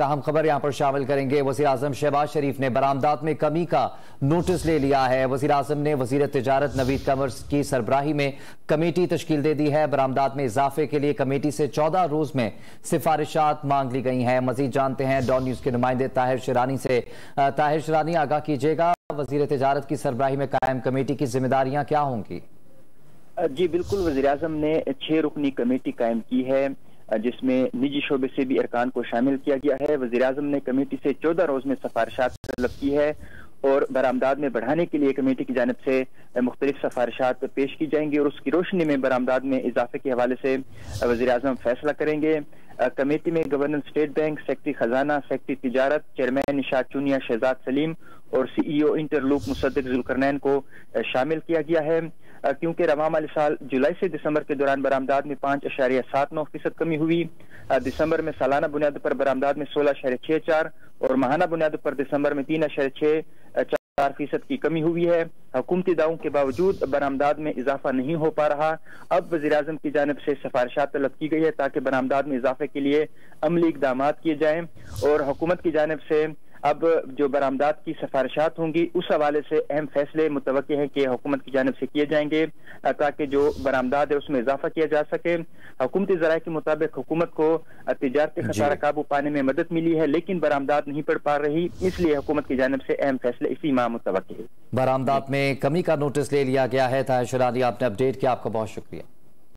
اہم خبر یہاں پر شامل کریں گے۔ وزیراعظم شہباز شریف نے برآمدات میں کمی کا نوٹس لے لیا ہے۔ وزیراعظم نے وزیر تجارت نوید کنور کی سربراہی میں کمیٹی تشکیل دے دی ہے۔ برآمدات میں اضافے کے لیے کمیٹی سے 14 روز میں سفارشات مانگ لی گئی ہیں۔ مزید جانتے ہیں ڈان نیوز کے نمائندے طاہر شیرانی سے۔ طاہر شیرانی، آگاہ کیجیے گا، وزیر تجارت کی سربراہی میں قائم کمیٹی کی ذمہ داریاں کیا ہوں گی؟ جی بالکل، وزیراعظم نے 6 رکنی کمیٹی قائم کی ہے جس میں نجی شعبے سے بھی ارکان کو شامل کیا گیا ہے۔ وزیراعظم نے کمیٹی سے 14 روز میں سفارشات طلب کی ہے اور برآمدات میں بڑھانے کے لیے کمیٹی کی جانب سے مختلف سفارشات پیش کی جائیں گی اور اس کی روشنی میں برآمدات میں اضافے کے حوالے سے وزیراعظم فیصلہ کریں گے۔ کمیٹی میں گورنر اسٹیٹ بینک، سیکرٹری خزانہ، سیکرٹری تجارت، چیئرمین نشاط چونیا شہزاد سلیم اور سی ای او انٹرلوک مصدق ذوالقرنین کو شامل کیا گیا ہے، کیونکہ رواں مالی سال جولائی سے دسمبر کے دوران برآمدات میں 5.79% کمی ہوئی۔ دسمبر میں سالانہ بنیاد پر برآمدات میں 16.64 اور ماہانہ بنیاد پر دسمبر میں 3.64% کی کمی ہوئی ہے۔ حکومتی دعووں کے باوجود برآمدات میں اضافہ نہیں ہو پا رہا۔ اب وزیراعظم کی جانب سے سفارشات طلب کی گئی ہے تاکہ برآمدات میں اضافے کے لیے عملی اقدامات کیے جائیں اور حکومت کی جانب سے اب جو برآمدات کی سفارشات ہوں گی اس حوالے سے اہم فیصلے متوقع ہیں کہ حکومت کی جانب سے کیے جائیں گے تاکہ جو برآمدات ہے اس میں اضافہ کیا جا سکے۔ حکومتی ذرائع کے مطابق حکومت کو تجارتی خسارہ قابو پانے میں مدد ملی ہے لیکن برآمدات نہیں بڑھ پا رہی، اس لیے حکومت کی جانب سے اہم فیصلے اسی ماہ متوقع ہے۔ برآمدات میں کمی کا نوٹس لے لیا گیا ہے۔ طاہر شیرانی، آپ نے اپڈیٹ کیا، آپ کا بہت شکریہ۔